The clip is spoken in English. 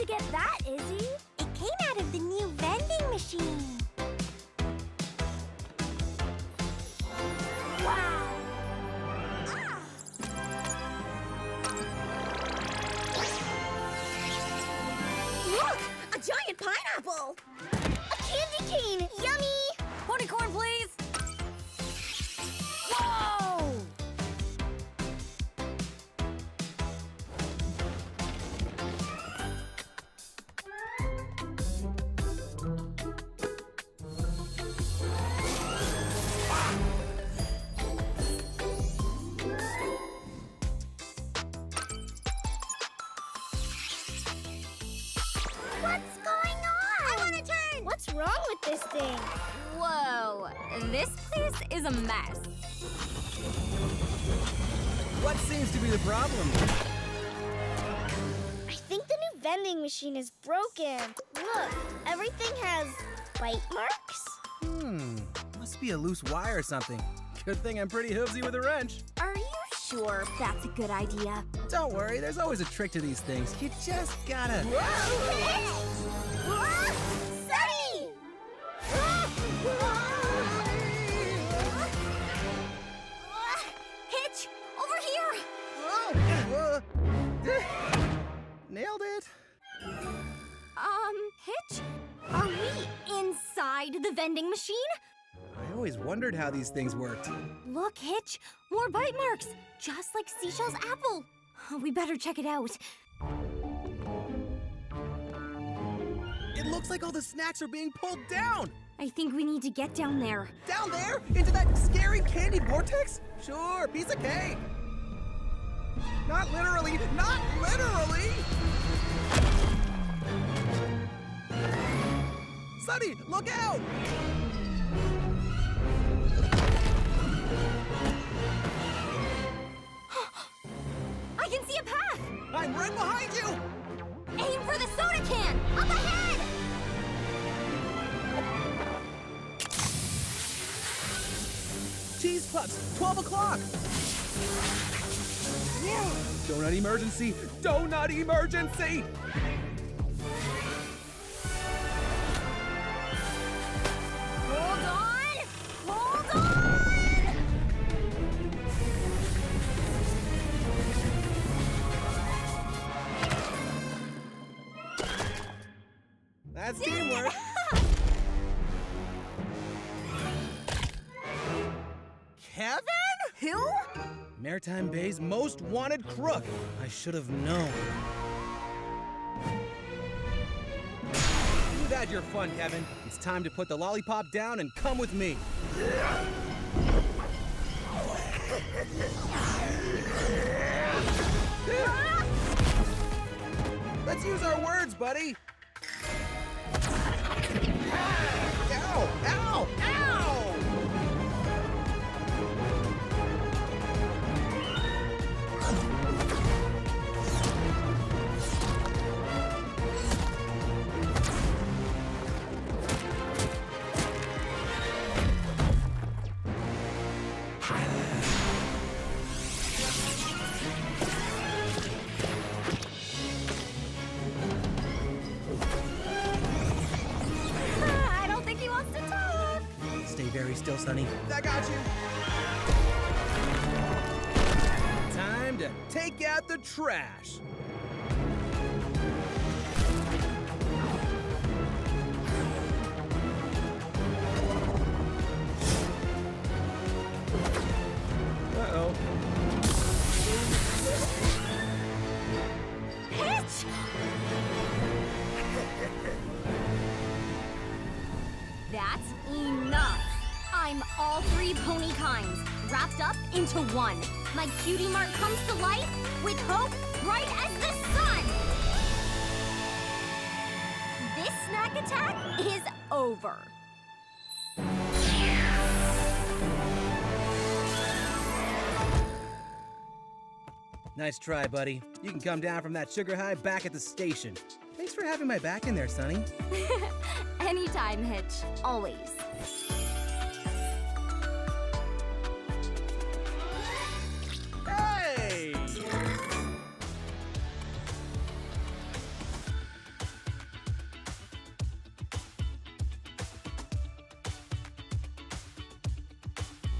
you get that, Izzy? It came out of the new vending machine. Wow! Look! A giant pineapple! A candy cane! Yummy! Ponycorn, please! Whoa! What's going on? I want to turn! What's wrong with this thing? Whoa, this place is a mess. What seems to be the problem? I think the new vending machine is broken. Look, everything has bite marks. Must be a loose wire or something. Good thing I'm pretty hoovesy with a wrench. Are you sure that's a good idea? Don't worry, there's always a trick to these things. You just gotta... Sunny! Hitch, over here! Nailed it. Hitch? Are we inside the vending machine? I always wondered how these things worked. Look, Hitch, more bite marks, just like Seashell's apple. We better check it out. It looks like all the snacks are being pulled down. I think we need to get down there. Down there? Into that scary candy vortex? Sure, piece of cake. Not literally, not literally! Sunny, look out! I can see a path! I'm right behind you! Aim for the soda can! Up ahead! Cheese puffs, 12 o'clock! Donut emergency! Donut emergency! Hold on! Hold on! That's teamwork! Kevin? Who? Maritime Bay's most wanted crook. I should have known. You've had your fun, Kevin. It's time to put the lollipop down and come with me. Let's use our words, buddy. Ow! Ow! Ow! I don't think he wants to talk. Stay very still, Sunny. I got you. Time to take out the trash. Uh-oh. Hitch! That's enough. I'm all three pony kinds, wrapped up into one. My cutie mark comes to life with hope bright as the sun. This snack attack is over. Nice try, buddy. You can come down from that sugar high back at the station. Thanks for having my back in there, Sunny. Anytime, Hitch. Always.